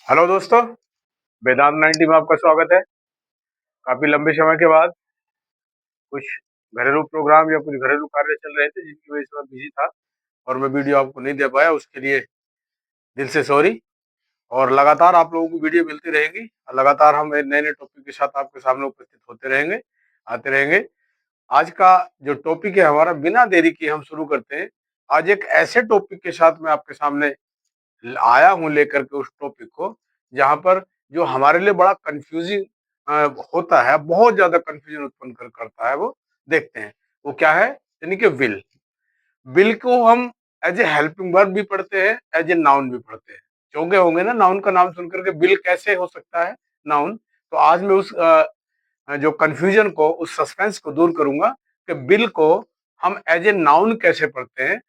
Hello दोस्तों, वेदांत 90 में आपका स्वागत है। काफी लंबे समय के बाद कुछ घरेलू प्रोग्राम या कुछ घरेलू कार्य चल रहे थे जिनकी वजह से मैं बिजी था और मैं वीडियो आपको नहीं दे पाया, उसके लिए दिल से सॉरी। और लगातार आप लोगों को वीडियो मिलती रहेगी और लगातार हम नए नए टॉपिक के साथ आपके सामने उपस्थित होते रहेंगे, आते रहेंगे। आज का जो टॉपिक है हमारा, बिना देरी के हम शुरू करते हैं। आज एक ऐसे टॉपिक के साथ मैं आपके सामने आया हूँ लेकर के उस टॉपिक को, जहाँ पर जो हमारे लिए बड़ा कंफ्यूजिंग होता है, बहुत ज्यादा कंफ्यूजन उत्पन्न करता है। वो देखते हैं वो क्या है, यानी कि विल। विल को हम एज ए हेल्पिंग वर्ब भी पढ़ते हैं, एज ए नाउन भी पढ़ते हैं। चौंके होंगे ना नाउन का नाम सुनकर के, विल कैसे हो सकता है नाउन। तो आज मैं उस जो कंफ्यूजन को, उस सस्पेंस को दूर करूंगा कि विल को हम एज ए नाउन कैसे पढ़ते हैं।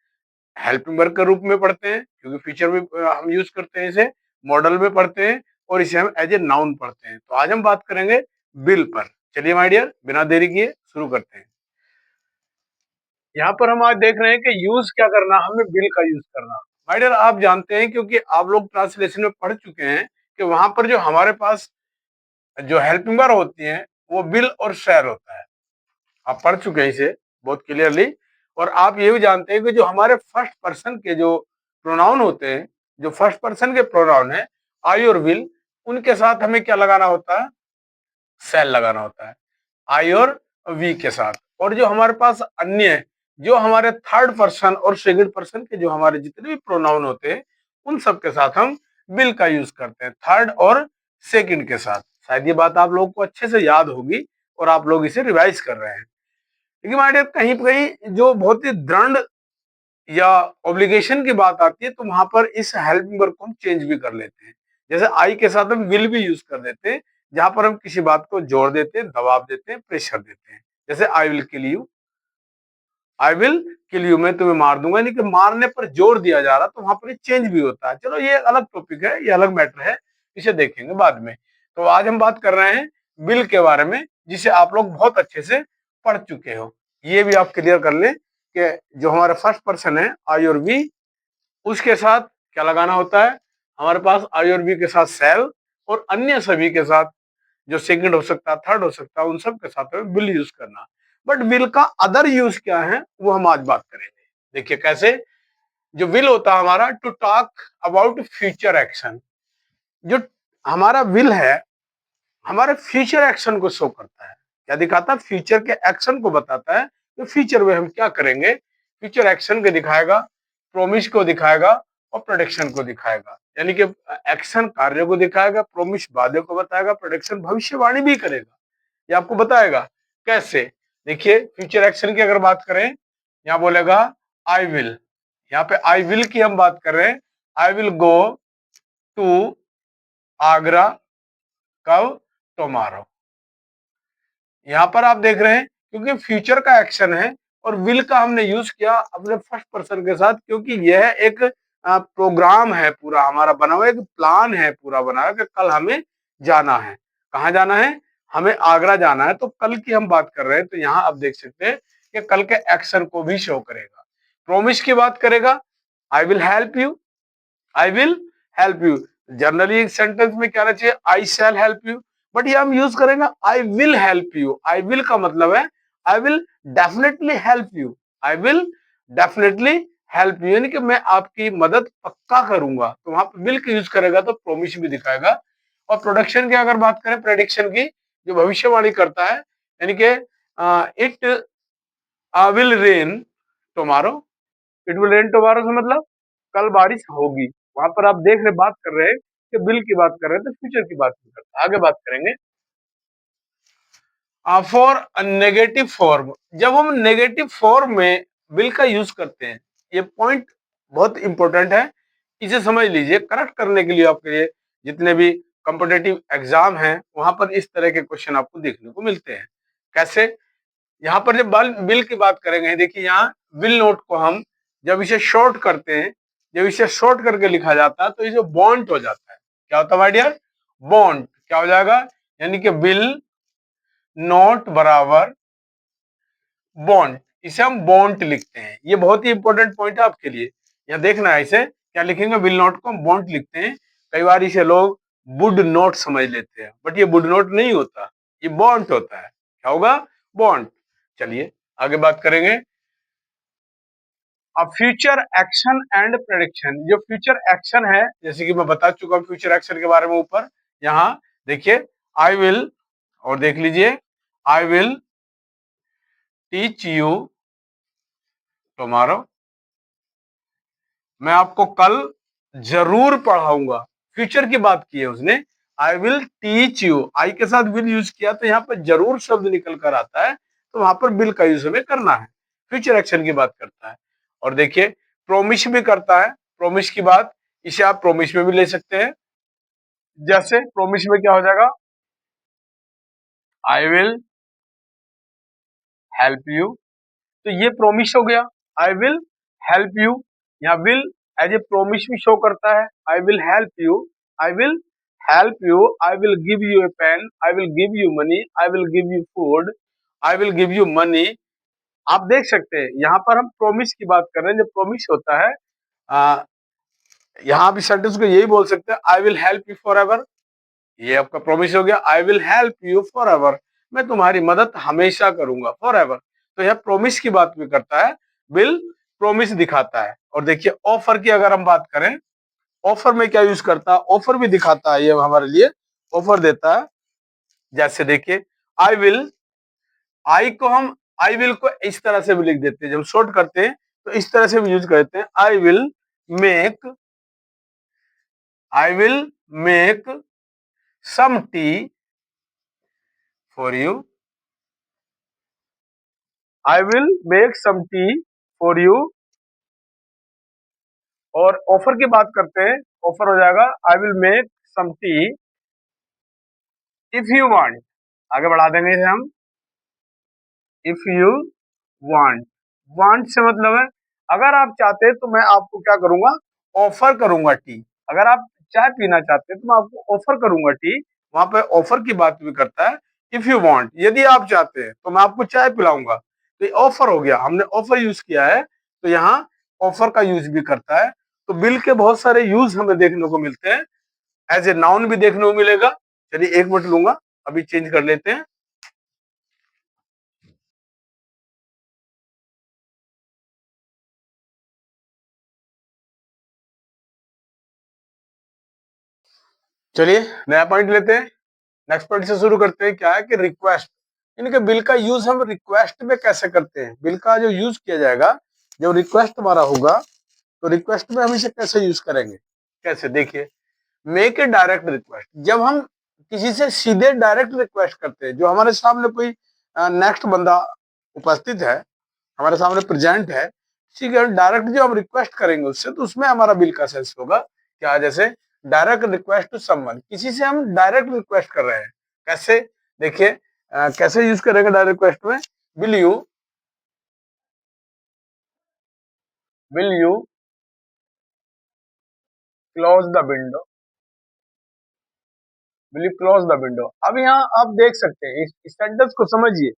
हेल्पिंग वर्ब के रूप में पढ़ते हैं क्योंकि फीचर में हम यूज करते हैं इसे, मॉडल में पढ़ते हैं और इसे हम एज ए नाउन पढ़ते हैं। तो आज हम बात करेंगे बिल पर। चलिए माय डियर, बिना देरी किए शुरू करते हैं। यहाँ पर हम आज देख रहे हैं कि यूज क्या करना, हमें बिल का यूज करना। माय डियर, आप जानते हैं क्योंकि आप लोग ट्रांसलेशन में पढ़ चुके हैं कि वहां पर जो हमारे पास जो हेल्पिंग वर्ब होती है वो बिल और शेयर होता है। आप पढ़ चुके हैं इसे बहुत क्लियरली। और आप ये भी जानते हैं कि जो हमारे फर्स्ट पर्सन के जो प्रोनाउन होते हैं, जो फर्स्ट पर्सन के प्रोनाउन है आई और विल, उनके साथ हमें क्या लगाना होता है, सेल लगाना होता है, आई और वी के साथ। और जो हमारे पास अन्य, जो हमारे थर्ड पर्सन और सेकंड पर्सन के जो हमारे जितने भी प्रोनाउन होते हैं, उन सब के साथ हम विल का यूज करते हैं, थर्ड और सेकंड के साथ। शायद ये बात आप लोगों को अच्छे से याद होगी और आप लोग इसे रिवाइज कर रहे हैं। लेकिन माय डियर, कहीं कहीं जो बहुत ही दृढ़ या ऑब्लिगेशन की बात आती है तो वहां पर इस हेल्पिंग वर्ब को हम चेंज भी कर लेते हैं। जैसे आई के साथ हम विल भी यूज कर देते हैं, जहां पर हम किसी बात को जोड़ देते हैं, दबाव देते हैं, प्रेशर देते हैं। जैसे I will kill you, I will kill you, मैं तुम्हें मार दूंगा, यानी कि मारने पर जोर दिया जा रहा, तो वहां पर चेंज भी होता है। चलो ये अलग टॉपिक है, ये अलग मैटर है, इसे देखेंगे बाद में। तो आज हम बात कर रहे हैं विल के बारे में, जिसे आप लोग बहुत अच्छे से पढ़ चुके हो। ये भी आप क्लियर कर लें कि जो हमारा फर्स्ट पर्सन है आई और वी, उसके साथ क्या लगाना होता है, हमारे पास आई और बी के साथ सेल, और अन्य सभी के साथ जो सेकंड हो सकता है, थर्ड हो सकता है, उन सब के साथ में विल यूज करना। बट विल का अदर यूज क्या है वो हम आज बात करेंगे। देखिए कैसे। जो विल होता है हमारा, to talk about future action. जो हमारा विल है, हमारे फ्यूचर एक्शन को शो करता है। क्या दिखाता है, फ्यूचर के एक्शन को बताता है कि फ्यूचर में हम क्या करेंगे। फ्यूचर एक्शन को दिखाएगा, प्रोमिस को दिखाएगा और प्रोडिक्शन को दिखाएगा। यानी कि एक्शन कार्य को दिखाएगा, प्रोमिस वादे को बताएगा, प्रोडिक्शन भविष्यवाणी भी करेगा। ये आपको बताएगा कैसे। देखिए फ्यूचर एक्शन की अगर बात करें, यहाँ बोलेगा आई विल, यहाँ पे आई विल की हम बात कर रहे हैं। I will go to Agra, कब, टुमारो। यहाँ पर आप देख रहे हैं क्योंकि फ्यूचर का एक्शन है और विल का हमने यूज किया अपने फर्स्ट पर्सन के साथ, क्योंकि यह एक प्रोग्राम है पूरा हमारा बना हुआ, एक प्लान है पूरा बना हुआ कि कल हमें जाना है। कहाँ जाना है, हमें आगरा जाना है। तो कल की हम बात कर रहे हैं, तो यहाँ आप देख सकते हैं कि कल के एक्शन को भी शो करेगा। प्रोमिस की बात करेगा, आई will help you, I will help you. Generally sentence में क्या रहना चाहिए, आई शैल हेल्प यू, बट ये हम यूज करेंगे आई will help you. I will का मतलब है I will definitely help you, I will definitely help you, यानी कि मैं आपकी मदद पक्का करूंगा। तो वहां पर विल का यूज करेगा तो प्रोमिस भी दिखाएगा। और प्रोडक्शन की अगर बात करें, प्रेडिक्शन की, जो भविष्यवाणी करता है, यानी कि it will rain tomorrow, it will rain tomorrow से मतलब कल बारिश होगी। वहां पर आप देख रहे, बात कर रहे हैं कि बिल की बात कर रहे हैं तो फ्यूचर की बात नहीं करते। आगे बात करेंगे फॉर नेगेटिव फॉर्म। जब हम नेगेटिव फॉर्म में बिल का यूज करते हैं, ये पॉइंट बहुत इंपॉर्टेंट है, इसे समझ लीजिए। करेक्ट करने के लिए आपके लिए जितने भी कॉम्पिटेटिव एग्जाम हैं वहां पर इस तरह के क्वेश्चन आपको देखने को मिलते हैं। कैसे, यहाँ पर जब बिल की बात करेंगे, देखिए यहाँ विल नोट को हम जब इसे शॉर्ट करते हैं, जब इसे शॉर्ट करके लिखा जाता है तो इसे बॉन्ड हो जाता है। क्या होता है माय डियर, बॉन्ड। क्या हो जाएगा, यानी कि विल नोट बराबर बॉन्ड, इसे हम बॉन्ड लिखते हैं। ये बहुत ही इंपॉर्टेंट पॉइंट है आपके लिए, यहाँ देखना है। इसे क्या लिखेंगे, विल नोट को हम बॉन्ड लिखते हैं। कई बार इसे लोग वुड नॉट समझ लेते हैं, बट ये वुड नॉट नहीं होता, ये वॉन्ट होता है। क्या होगा? वॉन्ट। चलिए आगे बात करेंगे। अब फ्यूचर एक्शन एंड प्रेडिक्शन, जो फ्यूचर एक्शन है, जैसे कि मैं बता चुका हूं फ्यूचर एक्शन के बारे में ऊपर, यहां देखिए, आई विल, और देख लीजिए, I will teach you tomorrow, मैं आपको कल जरूर पढ़ाऊंगा। फ्यूचर की बात की है उसने, आई विल टीच यू, आई के साथ विल यूज किया तो यहाँ पर जरूर शब्द निकल कर आता है, तो वहां पर विल का यूज हमें करना है। फ्यूचर एक्शन की बात करता है। और देखिए, प्रोमिस भी करता है। प्रोमिस की बात, इसे आप प्रोमिस में भी ले सकते हैं। जैसे प्रोमिस में क्या हो जाएगा? आई विल हेल्प यू, तो ये प्रोमिस हो गया। आई विल हेल्प यू, यहाँ विल एज ए प्रोमिस भी शो करता है। I will help you, I will help you, I will give you a pen, I will give you money, I will give you food, I will give you money. आप देख सकते हैं यहाँ पर हम प्रोमिस की बात कर रहे हैं। जब प्रोमिस होता है, यहाँ भी सेंटेंस को यही बोल सकते हैं, I will help you for ever, ये आपका प्रोमिस हो गया। I will help you for ever, मैं तुम्हारी मदद हमेशा करूंगा, फॉर एवर। तो यह प्रोमिस की बात भी करता है, विल प्रोमिस दिखाता है। और देखिए, ऑफर की अगर हम बात करें, ऑफर में क्या यूज करता है? ऑफर भी दिखाता है, ये हमारे लिए ऑफर देता है। जैसे देखिए, आई विल, आई को हम, आई विल को इस तरह से भी लिख देते हैं, जब शॉर्ट करते हैं तो इस तरह से भी यूज करते हैं। I will make, I will make some tea for you, I will make some tea for you. और ऑफर की बात करते हैं, ऑफर हो जाएगा, I will make some tea if you want, आगे बढ़ा देंगे इसे हम, if you want. Want say मतलब है अगर आप चाहते हैं तो मैं आपको क्या करूंगा? ऑफर करूंगा टी। अगर आप चाय पीना चाहते हैं तो मैं आपको ऑफर करूंगा टी, वहां पे ऑफर की बात भी करता है। इफ यू वांट, यदि आप चाहते हैं तो मैं आपको चाय पिलाऊंगा, तो ये ऑफर हो गया, हमने ऑफर यूज किया है, तो यहाँ ऑफर का यूज भी करता है। तो बिल के बहुत सारे यूज हमें देखने को मिलते हैं। एज ए नाउन भी देखने को मिलेगा। चलिए एक मिनट लूंगा, अभी चेंज कर लेते हैं। चलिए नया पॉइंट लेते हैं। नेक्स्ट पॉइंट से शुरू करते हैं। क्या है कि रिक्वेस्ट, यानी कि बिल का यूज हम रिक्वेस्ट में कैसे करते हैं? बिल का जो यूज किया जाएगा, जब रिक्वेस्ट हमारा होगा, तो रिक्वेस्ट में हम इसे कैसे यूज करेंगे? कैसे? देखिए, मेक ए डायरेक्ट रिक्वेस्ट, जब हम किसी से सीधे डायरेक्ट रिक्वेस्ट करते हैं, जो हमारे सामने कोई नेक्स्ट बंदा उपस्थित है, हमारे सामने प्रेजेंट है, ठीक है, डायरेक्ट जो हम रिक्वेस्ट करेंगे उससे, तो उसमें हमारा बिल का सेंस होगा। क्या? जैसे डायरेक्ट रिक्वेस्ट टू समवन, किसी से हम डायरेक्ट रिक्वेस्ट कर रहे हैं। कैसे? देखिए, कैसे यूज करेंगे डायरेक्ट रिक्वेस्ट में? Will you, will you close the window, will you close the window. अब यहाँ आप देख सकते हैं, इस सेंटेंस को समझिए।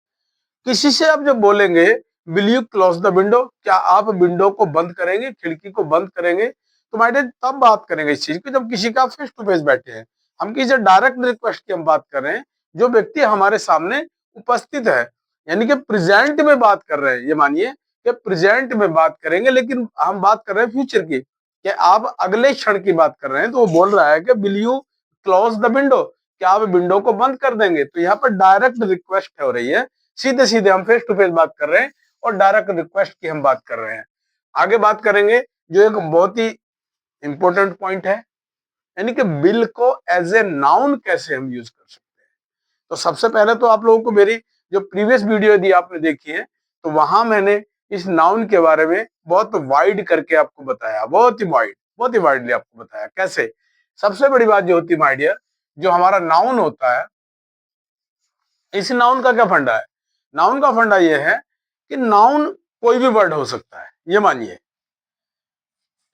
किसी से आप जब बोलेंगे will you close the window, क्या आप विंडो को बंद करेंगे, खिड़की को बंद करेंगे? तो माइंड तब बात करेंगे इस चीज की जब किसी का फेस टू फेस बैठे हैं। हम किसी डायरेक्ट रिक्वेस्ट की हम बात कर रहे हैं, जो व्यक्ति हमारे सामने उपस्थित है, यानी कि प्रेजेंट में बात कर रहे हैं। ये मानिए कि प्रेजेंट में बात करेंगे, लेकिन हम बात कर रहे हैं फ्यूचर की, कि आप अगले क्षण की बात कर रहे हैं। तो वो बोल रहा है कि will you close the window, क्या आप विंडो को बंद कर देंगे? तो यहाँ पर डायरेक्ट रिक्वेस्ट हो रही है, सीधे सीधे हम फेस टू फेस बात कर रहे हैं, और डायरेक्ट रिक्वेस्ट की हम बात कर रहे हैं। आगे बात करेंगे, जो एक बहुत ही इंपॉर्टेंट पॉइंट है, यानी कि बिल को एज ए नाउन कैसे हम यूज कर सकते हैं। तो सबसे पहले तो आप लोगों को मेरी जो प्रीवियस वीडियो यदि आपने देखी है, तो वहां मैंने इस नाउन के बारे में बहुत वाइड करके आपको बताया, बहुत ही वाइडली आपको बताया कैसे। सबसे बड़ी बात जो होती है माय डियर, जो हमारा नाउन होता है, इस नाउन का क्या फंडा है? नाउन का फंडा यह है कि नाउन कोई भी वर्ड हो सकता है, ये मानिए,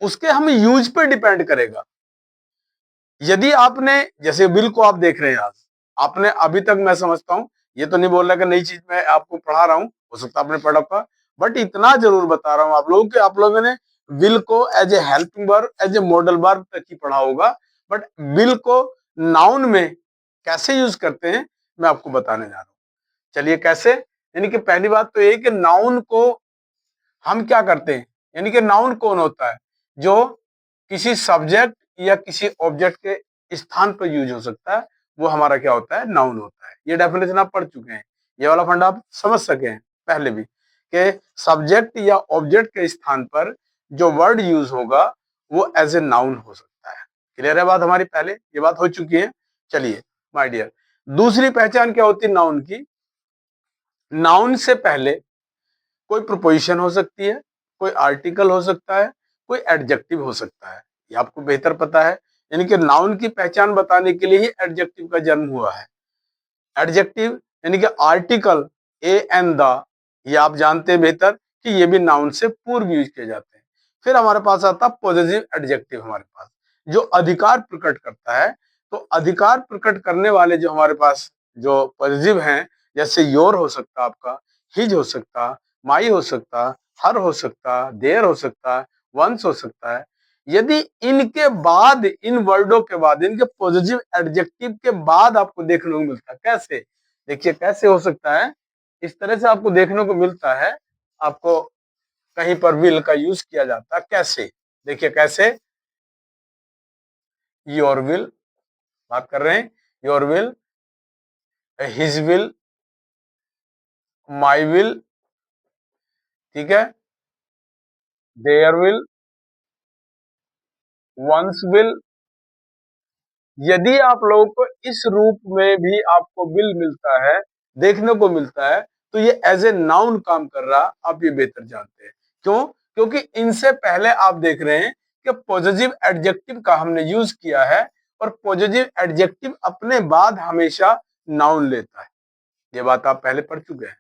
उसके हम यूज पे डिपेंड करेगा। यदि आपने, जैसे बिल को आप देख रहे हैं, आज आपने अभी तक, मैं समझता हूं, ये तो नहीं बोल रहा कि नई चीज मैं आपको पढ़ा रहा हूं, हो सकता है आपने पढ़ा होगा, बट इतना जरूर बता रहा हूं आप लोगों कि आप लोगों ने विल को as a helping verb, as a modal verb तक ही पढ़ा होगा, बट विल को नाउन में कैसे यूज करते हैं मैं आपको बताने जा रहा हूं। चलिए कैसे, यानी कि पहली बात तो ये कि नाउन को हम क्या करते हैं, यानी कि नाउन कौन होता है, जो किसी सब्जेक्ट या किसी ऑब्जेक्ट के स्थान पर यूज हो सकता है, वो हमारा क्या होता है, नाउन होता है। ये डेफिनेशन आप पढ़ चुके हैं, ये वाला फंडा आप समझ सके हैं पहले भी, कि सब्जेक्ट या ऑब्जेक्ट के स्थान पर जो वर्ड यूज होगा वो एज ए नाउन हो सकता है। क्लियर है बात हमारी, पहले ये बात हो चुकी है। चलिए माय डियर, दूसरी पहचान क्या होती है नाउन की, नाउन से पहले कोई प्रोपोजिशन हो सकती है, कोई आर्टिकल हो सकता है, कोई एडजेक्टिव हो सकता है। ये आपको बेहतर पता है, यानी कि नाउन की पहचान बताने के लिए ही एडजेक्टिव का जन्म हुआ है। एडजेक्टिव यानी कि आर्टिकल ए एंड द, ये आप जानते हैं बेहतर कि ये भी नाउन से पूर्व यूज किए जाते हैं। फिर हमारे पास आता है पॉजिटिव एडजेक्टिव, हमारे पास जो अधिकार प्रकट करता है। तो अधिकार प्रकट करने वाले जो हमारे पास जो पॉजिटिव हैं, जैसे योर हो सकता आपका, हिज हो सकता, माई हो सकता, हर हो सकता, देयर हो सकता, वंस हो सकता है। यदि इनके बाद, इन वर्डों के बाद, इनके पॉजिटिव एडजेक्टिव के बाद आपको देखने को मिलता है, कैसे, देखिए कैसे हो सकता है, इस तरह से आपको देखने को मिलता है। आपको कहीं पर विल का यूज किया जाता है, कैसे, देखिए कैसे, योर विल बात कर रहे हैं, your will, his will, my will, ठीक है, देयर विल, वंस विल। यदि आप लोगों को इस रूप में भी आपको विल मिलता है, देखने को मिलता है, तो ये एज ए नाउन काम कर रहा, आप ये बेहतर जानते हैं। क्यों? क्योंकि इनसे पहले आप देख रहे हैं कि पॉजिटिव एडजेक्टिव का हमने यूज किया है, और पॉजिटिव एडजेक्टिव अपने बाद हमेशा नाउन लेता है। ये बात आप पहले पढ़ चुके हैं,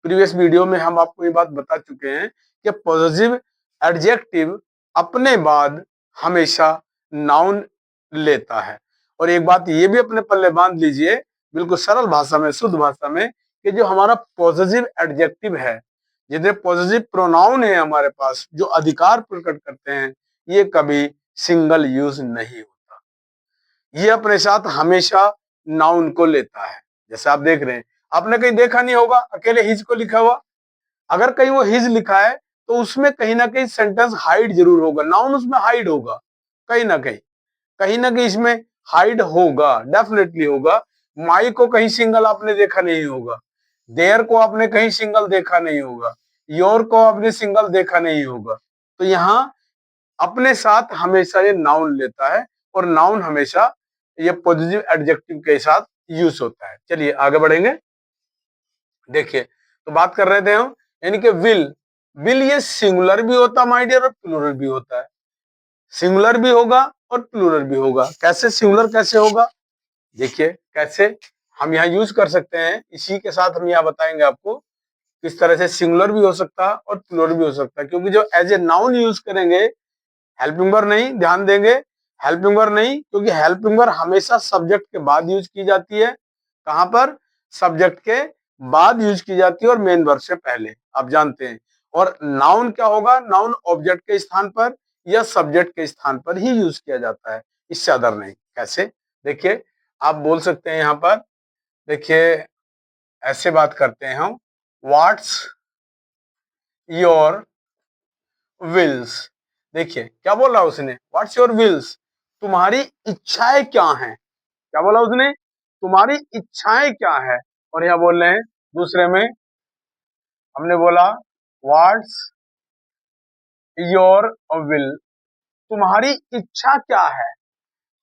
प्रीवियस वीडियो में हम आपको ये बात बता चुके हैं कि पॉजिटिव एडजेक्टिव अपने बाद हमेशा नाउन लेता है। और एक बात ये भी अपने पल्ले बांध लीजिए, बिल्कुल सरल भाषा में, शुद्ध भाषा में, कि जो हमारा पॉजिटिव एडजेक्टिव है, जितने पॉजिटिव प्रोनाउन है हमारे पास, जो अधिकार प्रकट करते हैं, ये कभी सिंगल यूज नहीं होता, ये अपने साथ हमेशा नाउन को लेता है। जैसे आप देख रहे हैं, आपने कहीं देखा नहीं होगा अकेले हिज को लिखा हुआ, अगर कहीं वो हिज लिखा है तो उसमें कहीं ना कहीं सेंटेंस हाइड जरूर होगा, नाउन उसमें हाइड होगा, कहीं ना कहीं, कहीं ना कहीं इसमें हाइड होगा, डेफिनेटली होगा। माई को कहीं सिंगल आपने देखा नहीं होगा, देयर को आपने कहीं सिंगल देखा नहीं होगा, योर को आपने सिंगल देखा नहीं होगा। तो यहाँ अपने साथ हमेशा ये नाउन लेता है, और नाउन हमेशा ये पॉजिटिव एडजेक्टिव के साथ यूज होता है। चलिए आगे बढ़ेंगे। देखिए, तो बात कर रहे थे हम, यानी कि विल, विल ये सिंगुलर भी होता माय डियर, और प्लूरल भी होता है। सिंगुलर भी होगा और प्लूरल भी होगा। कैसे सिंगुलर कैसे होगा, देखिए कैसे हम यहाँ यूज कर सकते हैं, इसी के साथ हम यहाँ बताएंगे आपको किस तरह से सिंगुलर भी हो सकता है और प्लूरल भी हो सकता है। क्योंकि जो एज ए नाउन यूज करेंगे, हेल्पिंग वर्ब नहीं, ध्यान देंगे, हेल्पिंग वर्ब नहीं, क्योंकि हेल्पिंग वर्ब हमेशा सब्जेक्ट के बाद यूज की जाती है। कहां पर? सब्जेक्ट के बाद यूज की जाती है और मेन वर्ब से पहले, आप जानते हैं। और नाउन क्या होगा, नाउन ऑब्जेक्ट के स्थान पर या सब्जेक्ट के स्थान पर ही यूज किया जाता है, इससे अदर नहीं। कैसे? देखिए, आप बोल सकते हैं यहां पर, देखिए ऐसे बात करते हैं हम, व्हाट्स योर विल्स। देखिए क्या बोल रहा उसने, व्हाट्स योर विल्स, तुम्हारी इच्छाएं क्या हैं। क्या बोला उसने, तुम्हारी इच्छाएं क्या है। और यहाँ बोल रहे हैं दूसरे में, हमने बोला व्हाट्स योर विल, तुम्हारी इच्छा क्या है।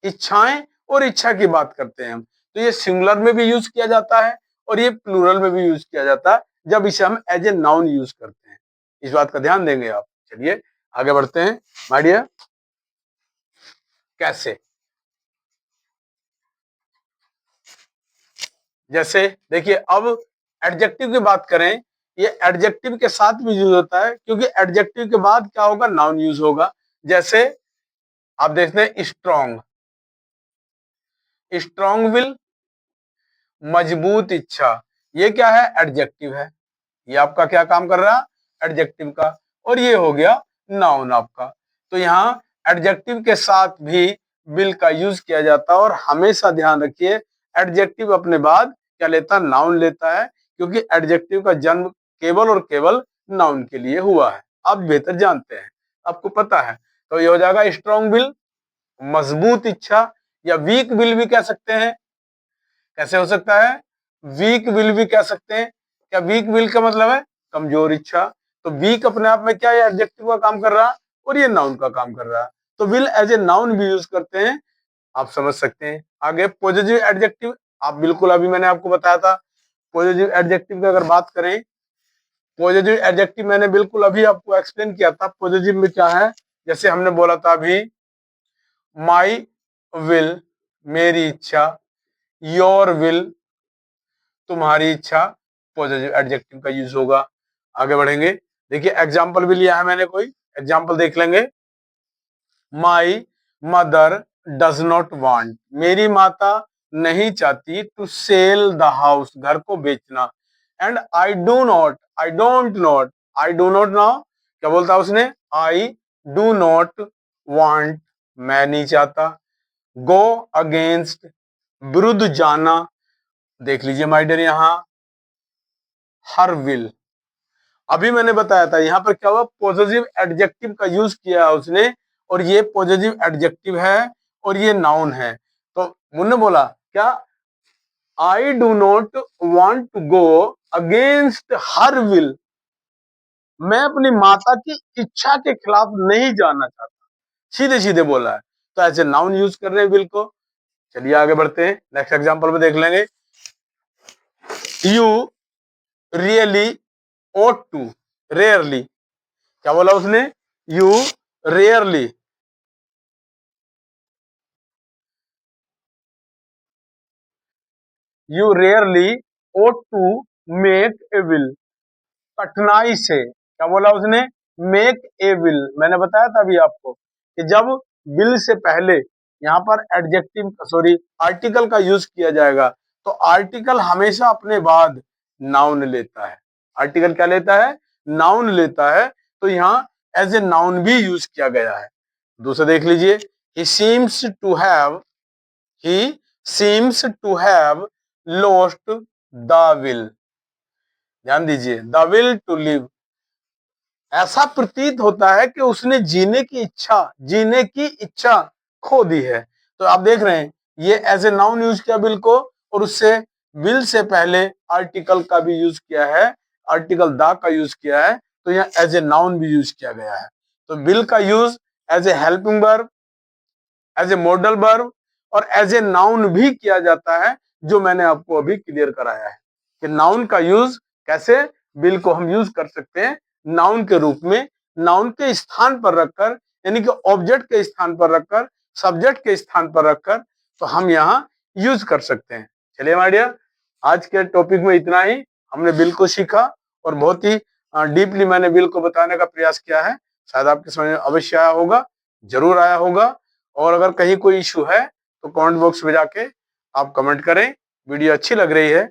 इच्छाएं और इच्छा की बात करते हैं हम, तो ये सिंगुलर में भी यूज किया जाता है और ये प्लूरल में भी यूज किया जाता है, जब इसे हम एज ए नाउन यूज करते हैं। इस बात का ध्यान देंगे आप। चलिए आगे बढ़ते हैं माय डियर। कैसे? जैसे देखिए, अब एडजेक्टिव की बात करें, ये एडजेक्टिव के साथ भी यूज होता है, क्योंकि एडजेक्टिव के बाद क्या होगा, नाउन यूज होगा। जैसे आप देखते हैं स्ट्रॉन्ग, स्ट्रॉन्ग विल, मजबूत इच्छा, ये क्या है, एडजेक्टिव है। ये आपका क्या काम कर रहा है, एडजेक्टिव का, और ये हो गया नाउन आपका। तो यहाँ एडजेक्टिव के साथ भी विल का यूज किया जाता है। और हमेशा ध्यान रखिए एडजेक्टिव अपने बाद क्या लेता है, नाउन लेता है, क्योंकि एडजेक्टिव का जन्म केवल और केवल नाउन के लिए हुआ है। आप बेहतर जानते हैं, आपको पता है। तो ये हो जाएगा स्ट्रॉन्ग विल, मजबूत इच्छा, या वीक विल भी कह सकते हैं। कैसे हो सकता है, वीक विल भी कह सकते हैं। क्या वीक विल का मतलब है कमजोर इच्छा। तो वीक अपने आप में क्या है, एडजेक्टिव का काम कर रहा है और ये नाउन का काम कर रहा है। तो विल एज ए नाउन भी यूज करते हैं, आप समझ सकते हैं। आगे पॉजिटिव एडजेक्टिव, आप बिल्कुल अभी मैंने आपको बताया था पॉजिटिव एडजेक्टिव की अगर बात करें, पॉजिटिव एडजेक्टिव मैंने बिल्कुल अभी आपको एक्सप्लेन किया था पॉजिटिव में क्या है। जैसे हमने बोला था अभी, माई विल मेरी इच्छा, योर विल तुम्हारी इच्छा, पॉजिटिव एडजेक्टिव का यूज होगा। आगे बढ़ेंगे, देखिए एग्जाम्पल भी लिया है मैंने, कोई एग्जाम्पल देख लेंगे। My mother does not want, मेरी माता नहीं चाहती, टू सेल द हाउस, घर को बेचना। And I do not, I don't not, I do not now क्या बोलता उसने, आई डू नॉट वांट, मैं नहीं चाहता। गो अगेंस्ट, विरुद्ध जाना, देख लीजिए माय डियर यहां हर विल। अभी मैंने बताया था यहां पर क्या हुआ, पॉजिटिव एडजेक्टिव का यूज किया है उसने, और ये पॉजिटिव एडजेक्टिव है और ये नाउन है। तो उन्होंने बोला क्या, I do not want to go against her will, मैं अपनी माता की इच्छा के खिलाफ नहीं जाना चाहता, सीधे सीधे बोला है। तो ऐसे नाउन यूज कर रहे हैं विल को। चलिए आगे बढ़ते हैं, नेक्स्ट एग्जांपल में देख लेंगे। You really ought to, rarely, क्या बोला उसने, you rarely, you rarely ought to make a will, कठिनाई से, क्या बोला उसने, मेक ए विल। मैंने बताया था अभी आपको कि जब विल से पहले यहाँ पर एडजेक्टिव सॉरी आर्टिकल का यूज किया जाएगा, तो आर्टिकल हमेशा अपने बाद नाउन लेता है। आर्टिकल क्या लेता है, नाउन लेता है। तो यहाँ एज ए नाउन भी यूज किया गया है। दूसरा देख लीजिए, he seems to have, he seems to have lost the will, ध्यान दीजिए, द विल टू लिव, ऐसा प्रतीत होता है कि उसने जीने की इच्छा खो दी है। तो आप देख रहे हैं ये एज ए नाउन यूज किया विल को, और उससे विल से पहले आर्टिकल का भी यूज किया है, आर्टिकल द का यूज किया है। तो यहाँ एज ए नाउन भी यूज किया गया है। तो विल का use as a helping verb, as a modal verb और एज ए नाउन भी किया जाता है, जो मैंने आपको अभी क्लियर कराया है कि नाउन का यूज कैसे विल को हम यूज कर सकते हैं नाउन के रूप में, नाउन के स्थान पर रखकर, यानी कि ऑब्जेक्ट के स्थान पर रखकर, सब्जेक्ट के स्थान पर रखकर, तो हम यहाँ यूज कर सकते हैं। चलिए माय डियर, आज के टॉपिक में इतना ही। हमने बिल को सीखा और बहुत ही डीपली मैंने बिल को बताने का प्रयास किया है। शायद आपके समझ में अवश्य आया होगा, जरूर आया होगा। और अगर कहीं कोई इशू है तो कमेंट बॉक्स में जाके आप कमेंट करें। वीडियो अच्छी लग रही है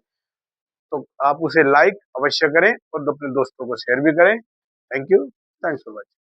तो आप उसे लाइक अवश्य करें और अपने दोस्तों को शेयर भी करें। Thank you, thanks for watching.